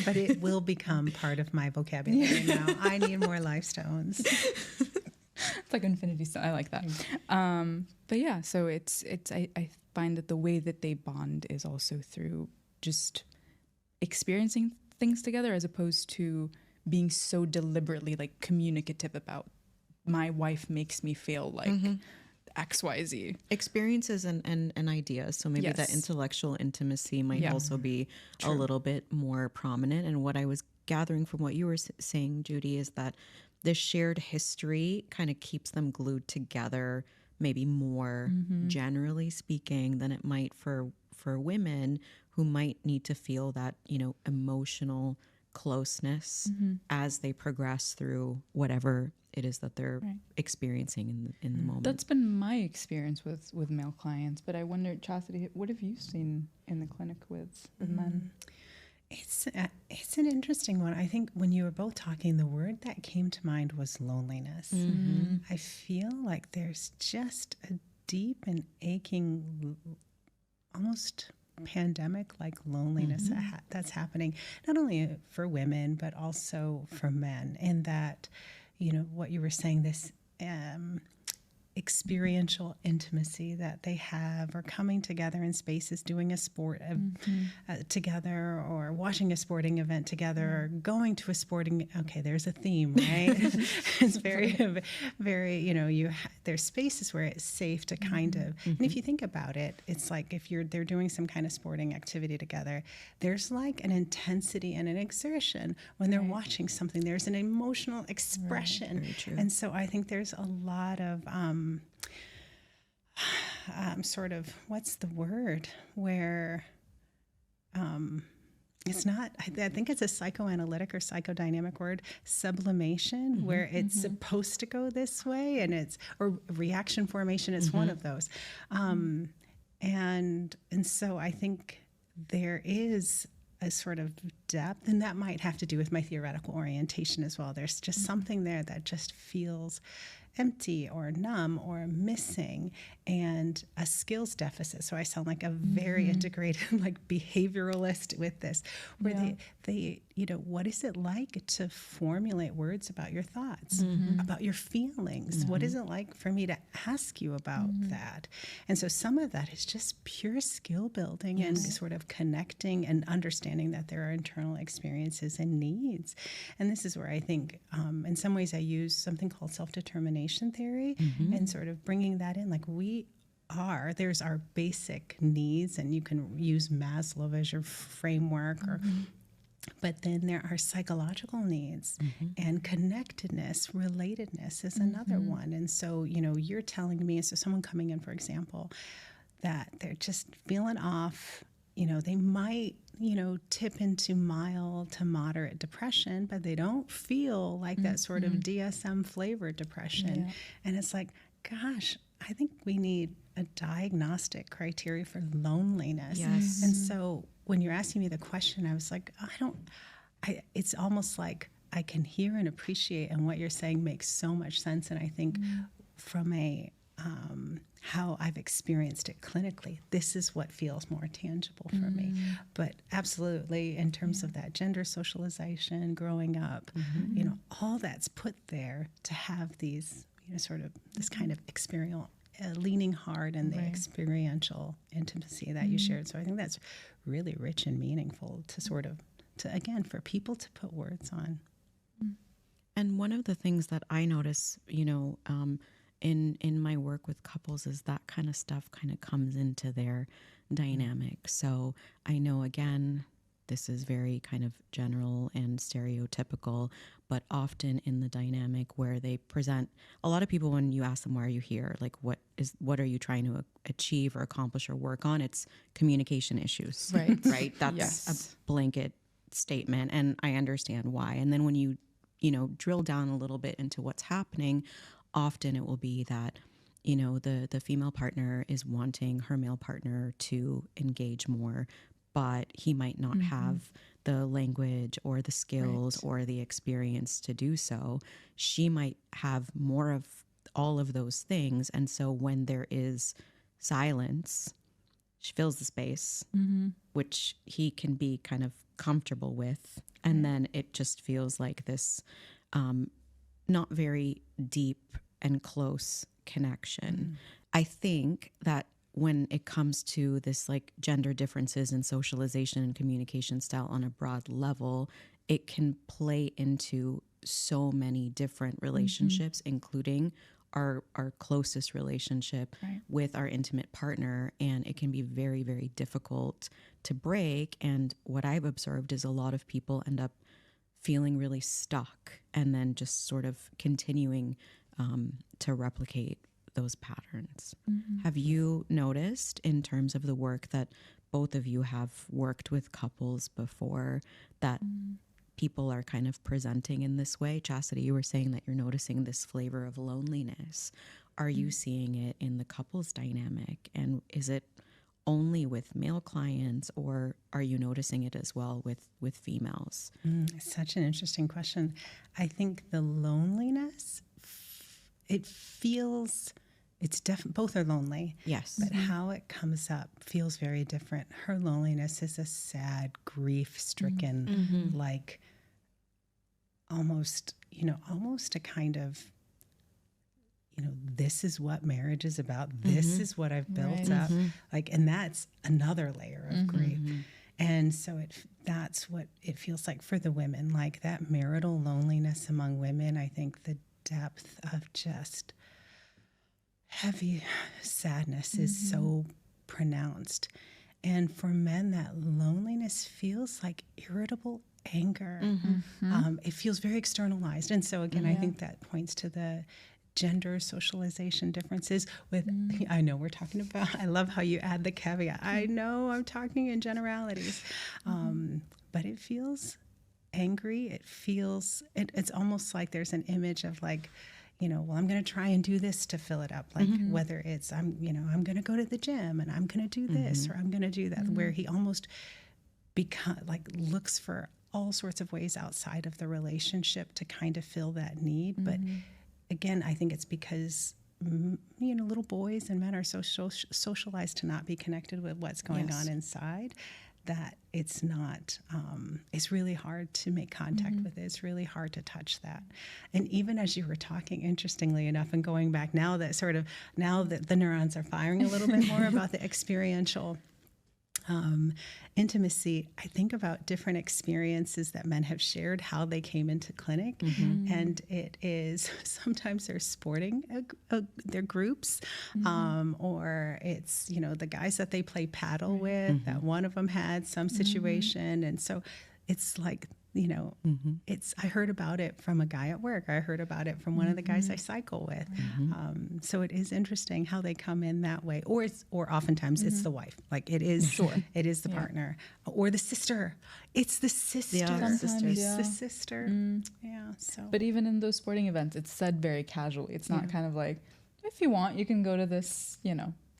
But it will become part of my vocabulary now. I need more life stones. It's like infinity stone. I like that. But yeah, so it's I find that the way that they bond is also through just experiencing things together, as opposed to being so deliberately like communicative about my wife makes me feel like XYZ. Experiences and ideas. So maybe that intellectual intimacy might also be a little bit more prominent. And what I was gathering from what you were saying, Judy, is that the shared history kind of keeps them glued together, maybe more generally speaking than it might for women who might need to feel that, emotional closeness as they progress through whatever it is that they're experiencing in the moment. That's been my experience with male clients, but I wonder, Chasity, what have you seen in the clinic with men? It's an interesting one. I think when you were both talking, the word that came to mind was loneliness. I feel like there's just a deep and aching, almost pandemic-like loneliness that's happening, not only for women, but also for men. And that, what you were saying, this experiential intimacy that they have, or coming together in spaces, doing a sport together, or watching a sporting event together, or going to a sporting, there's a theme, right? It's very, very, there's spaces where it's safe to kind of, and if you think about it, it's like if they're doing some kind of sporting activity together, there's like an intensity and an exertion when they're watching something. There's an emotional expression. Very true. And so I think there's a lot of sort of, what's the word, where it's not, I think it's a psychoanalytic or psychodynamic word, sublimation, where it's supposed to go this way, and or reaction formation is one of those. And so I think there is a sort of depth, and that might have to do with my theoretical orientation as well. There's just something there that just feels empty or numb or missing, and a skills deficit. So I sound like a very integrated like behavioralist with this, where they what is it like to formulate words about your thoughts, about your feelings? What is it like for me to ask you about that? And so some of that is just pure skill building and sort of connecting and understanding that there are internal experiences and needs. And this is where I think in some ways I use something called self-determination theory and sort of bringing that in, like there's our basic needs, and you can use Maslow as your framework, but then there are psychological needs, and connectedness, relatedness is another one. And so, you're telling me, so someone coming in, for example, that they're just feeling off, they might, tip into mild to moderate depression, but they don't feel like that sort of DSM flavored depression. Yeah. And it's like, gosh, I think we need a diagnostic criteria for loneliness. Yes. And so when you're asking me the question, I was like, it's almost like I can hear and appreciate, and what you're saying makes so much sense. And I think from how I've experienced it clinically, this is what feels more tangible for me. But absolutely, in terms of that gender socialization, growing up, all that's put there to have these, sort of this kind of experiential, leaning hard in the experiential intimacy that you shared. So I think that's really rich and meaningful again, for people to put words on. And one of the things that I notice, in my work with couples is that kind of stuff kind of comes into their dynamic. So I know, again, this is very kind of general and stereotypical, but often in the dynamic where they present, a lot of people, when you ask them, why are you here? Like, what are you trying to achieve or accomplish or work on? It's communication issues, right? That's a blanket statement, and I understand why. And then when you drill down a little bit into what's happening, often it will be that, the female partner is wanting her male partner to engage more, but he might not have the language or the skills or the experience to do so. She might have more of all of those things. And so when there is silence, she fills the space, which he can be kind of comfortable with. And then it just feels like this not very deep and close connection. I think that when it comes to this like gender differences in socialization and communication style on a broad level, it can play into so many different relationships, including our closest relationship with our intimate partner. And it can be very, very difficult to break. And what I've observed is a lot of people end up feeling really stuck and then just sort of continuing to replicate those patterns. Have you noticed, in terms of the work that both of you have worked with couples before, that people are kind of presenting in this way? Chasity, you were saying that you're noticing this flavor of loneliness. Are you seeing it in the couple's dynamic? And is it only with male clients, or are you noticing it as well with females? Such an interesting question. I think the loneliness, it feels, both are lonely. Yes. But how it comes up feels very different. Her loneliness is a sad, grief-stricken, like almost a kind of, this is what marriage is about. This is what I've built up. And that's another layer of grief. And so that's what it feels like for the women, like that marital loneliness among women. I think the depth of just heavy sadness is so pronounced. And for men, that loneliness feels like irritable anger. It feels very externalized. And so again, I think that points to the gender socialization differences with, I know we're talking about, I love how you add the caveat. I know I'm talking in generalities, but it feels angry. It feels, it's almost like there's an image of like, well, I'm going to try and do this to fill it up. Like whether it's, I'm going to go to the gym and I'm going to do this or I'm going to do that, where he almost looks for all sorts of ways outside of the relationship to kind of fill that need. But again, I think it's because little boys and men are so socialized to not be connected with what's going on inside, that it's not, it's really hard to make contact with it. It's really hard to touch that. And even as you were talking, interestingly enough, and going back now that the neurons are firing a little bit more about the experiential intimacy, I think about different experiences that men have shared, how they came into clinic. And it is sometimes they're sporting their groups, or it's, the guys that they play paddle with, that one of them had some situation. And so it's like, I heard about it from a guy at work. I heard about it from one of the guys I cycle with. So it is interesting how they come in that way. Or oftentimes it's the wife. Like it is, it is the partner or the sister. It's the sister. Yeah, it's the sister. Yeah. So, but even in those sporting events, it's said very casually. It's not kind of like, if you want, you can go to this,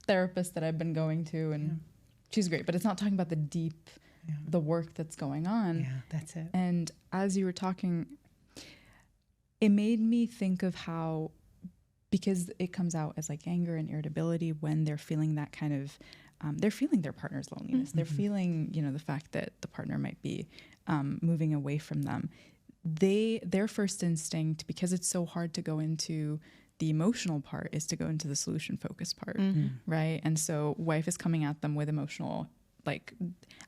therapist that I've been going to, and she's great. But it's not talking about the deep. The work that's going on. Yeah, that's it. And as you were talking, it made me think of how, because it comes out as like anger and irritability when they're feeling that kind of, they're feeling their partner's loneliness. They're feeling, the fact that the partner might be moving away from them. Their first instinct, because it's so hard to go into the emotional part, is to go into the solution focused part, right? And so wife is coming at them with emotional, like,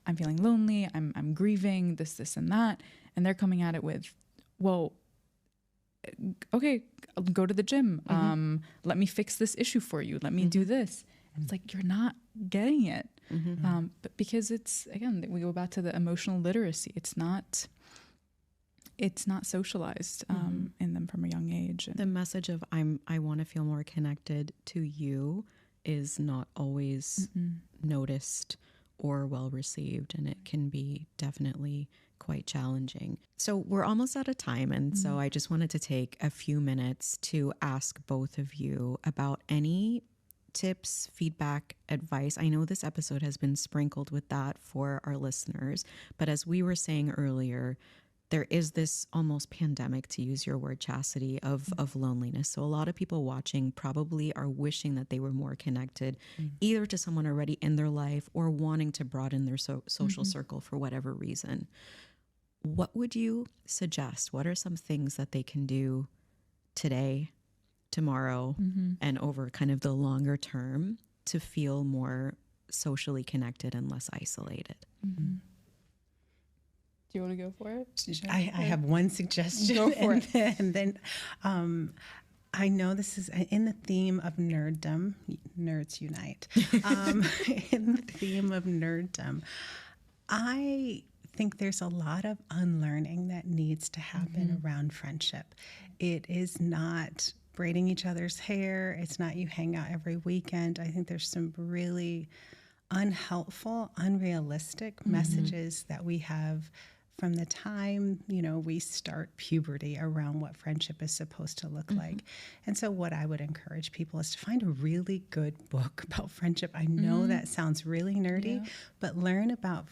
I'm feeling lonely, I'm grieving, this and that. And they're coming at it with, well, okay, I'll go to the gym. Let me fix this issue for you. Let me do this. And it's like, you're not getting it. But because it's, again, we go back to the emotional literacy. It's not socialized in them from a young age. The message of I want to feel more connected to you is not always noticed or well received, and it can be definitely quite challenging. So we're almost out of time, and so I just wanted to take a few minutes to ask both of you about any tips, feedback, advice. I know this episode has been sprinkled with that for our listeners, but as we were saying earlier, there is this almost pandemic, to use your word, Chasity, of loneliness. So a lot of people watching probably are wishing that they were more connected, either to someone already in their life or wanting to broaden their social circle for whatever reason. What would you suggest? What are some things that they can do today, tomorrow, and over kind of the longer term to feel more socially connected and less isolated? Do you want to go for it? I have one suggestion. Go for it. And then I know this is in the theme of nerddom. Nerds unite. In the theme of nerddom, I think there's a lot of unlearning that needs to happen around friendship. It is not braiding each other's hair. It's not you hang out every weekend. I think there's some really unhelpful, unrealistic messages that we have from the time, we start puberty around what friendship is supposed to look like. And so what I would encourage people is to find a really good book about friendship. I know that sounds really nerdy, but learn about,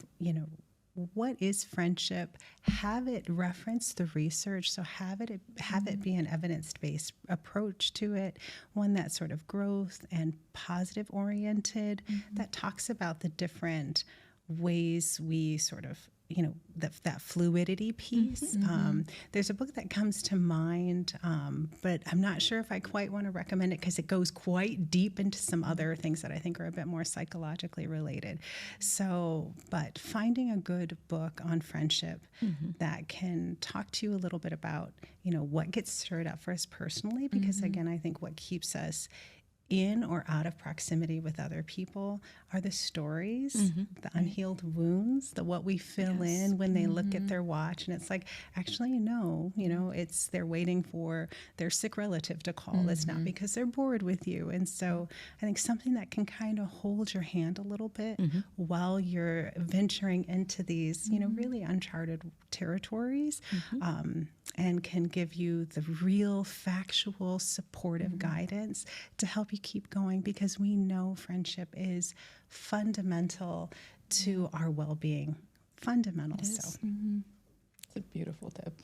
what is friendship? Have it reference the research. So have it be an evidence-based approach to it, one that's sort of growth and positive oriented, that talks about the different ways we sort of, that fluidity piece. There's a book that comes to mind, but I'm not sure if I quite want to recommend it because it goes quite deep into some other things that I think are a bit more psychologically related. So, but finding a good book on friendship that can talk to you a little bit about, what gets stirred up for us personally, because again, I think what keeps us in or out of proximity with other people are the stories, the unhealed wounds, the what we fill in when they look at their watch. And it's like, actually, no, it's they're waiting for their sick relative to call. It's not because they're bored with you. And so I think something that can kind of hold your hand a little bit while you're venturing into these, really uncharted territories, and can give you the real factual supportive guidance to help you keep going, because we know friendship is fundamental to our well-being. Fundamental. So It's a beautiful tip.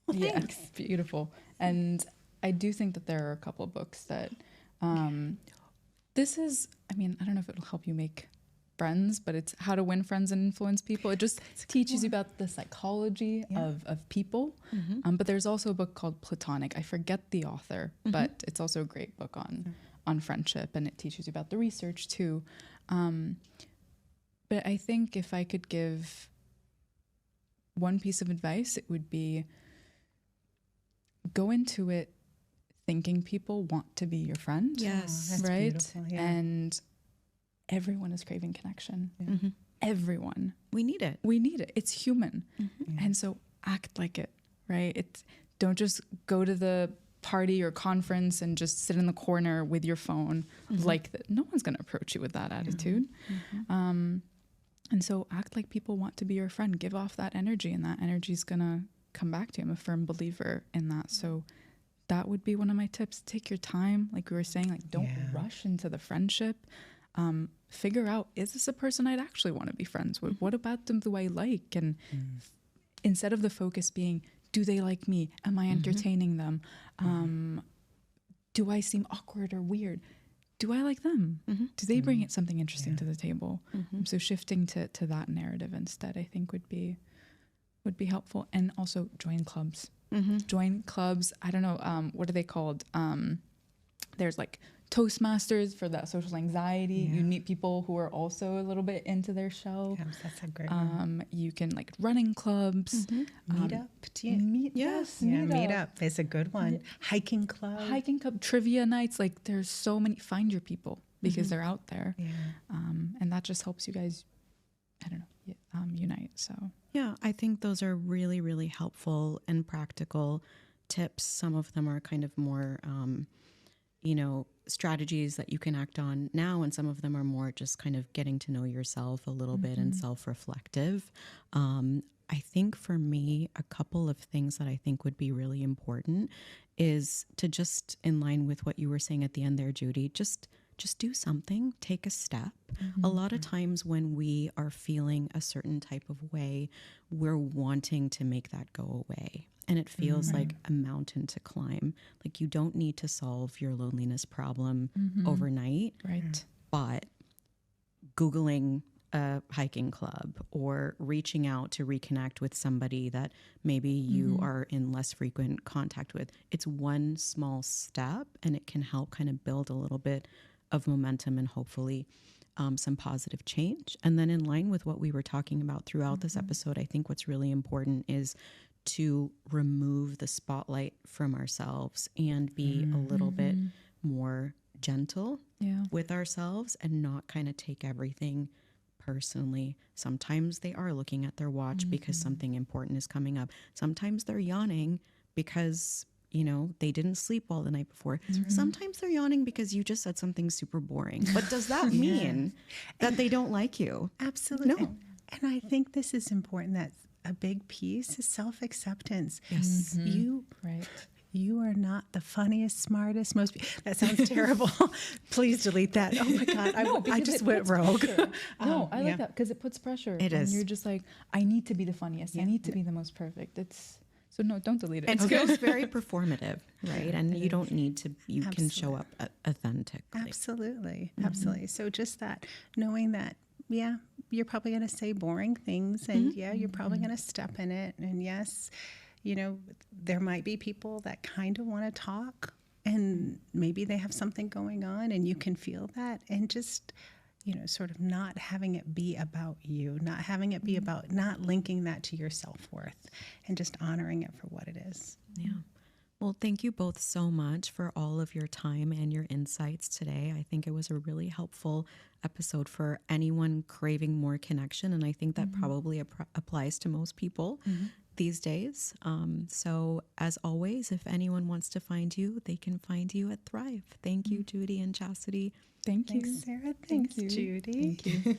well, Yeah, thanks. beautiful. And I do think that there are a couple books that this is, I don't know if it'll help you make friends, but it's How to Win Friends and Influence People. It just teaches you about the psychology of people. But there's also a book called Platonic. I forget the author, but it's also a great book on friendship, and it teaches you about the research too. But I think if I could give one piece of advice, it would be go into it thinking people want to be your friend. Yes. That's right? beautiful, yeah. And everyone is craving connection. Everyone. We need it. We need it. It's human. And so act like it, right? Don't just go to the party or conference and just sit in the corner with your phone like that. No one's going to approach you with that attitude. And so act like people want to be your friend. Give off that energy, and that energy is going to come back to you. I'm a firm believer in that. So that would be one of my tips. Take your time. Like we were saying, like don't rush into the friendship. Figure out, is this a person I'd actually want to be friends with? What about them do I like? And instead of the focus being, do they like me? Am I entertaining them? Do I seem awkward or weird? Do I like them? Do they bring something interesting to the table? So shifting to that narrative instead, I think would be helpful. And also join clubs. Join clubs. I don't know, what are they called? There's like Toastmasters for that social anxiety. You meet people who are also a little bit into their shell. Yes, that's a great one. You can like running clubs. Meetup. Meetup is a good one. Hiking club. Hiking club, trivia nights. Like there's so many. Find your people because they're out there. And that just helps you guys, I don't know, unite. So Yeah, I think those are really, really helpful and practical tips. Some of them are kind of more, strategies that you can act on now, and some of them are more just kind of getting to know yourself a little bit and self-reflective. I think for me, a couple of things that I think would be really important is to just, in line with what you were saying at the end there, Judy, just do something, take a step. A lot of times when we are feeling a certain type of way, we're wanting to make that go away. And it feels like a mountain to climb. Like you don't need to solve your loneliness problem overnight. right. But Googling a hiking club or reaching out to reconnect with somebody that maybe you are in less frequent contact with, it's one small step, and it can help kind of build a little bit of momentum and hopefully some positive change. And then in line with what we were talking about throughout this episode, I think what's really important is to remove the spotlight from ourselves and be a little bit more gentle with ourselves and not kind of take everything personally. Sometimes they are looking at their watch because something important is coming up. Sometimes they're yawning because, they didn't sleep well the night before. Sometimes they're yawning because you just said something super boring. But does that mean that they don't like you? Absolutely. No. And I think this is important. That a big piece is self-acceptance. Yes. You are not the funniest, smartest, most. That sounds terrible. Please delete that. Oh my God, I just went rogue. No, I like that because it puts pressure. It is. And you're just like, I need to be the funniest. I need to be the most perfect. So no, don't delete it. It feels very performative, right? And you don't need to, you can show up authentically. Absolutely. Absolutely. So just that, knowing that, you're probably going to say boring things, and you're probably going to step in it. And yes, there might be people that kind of want to talk, and maybe they have something going on, and you can feel that, and just, sort of not having it be about you, not having it be about, not linking that to your self-worth, and just honoring it for what it is. Yeah. Well, thank you both so much for all of your time and your insights today. I think it was a really helpful episode for anyone craving more connection. And I think that probably applies to most people these days. So, as always, if anyone wants to find you, they can find you at Thrive. Thank you, Judy and Chasity. Thank you. Thanks, Sarah. Thanks, you. Judy. Thank you.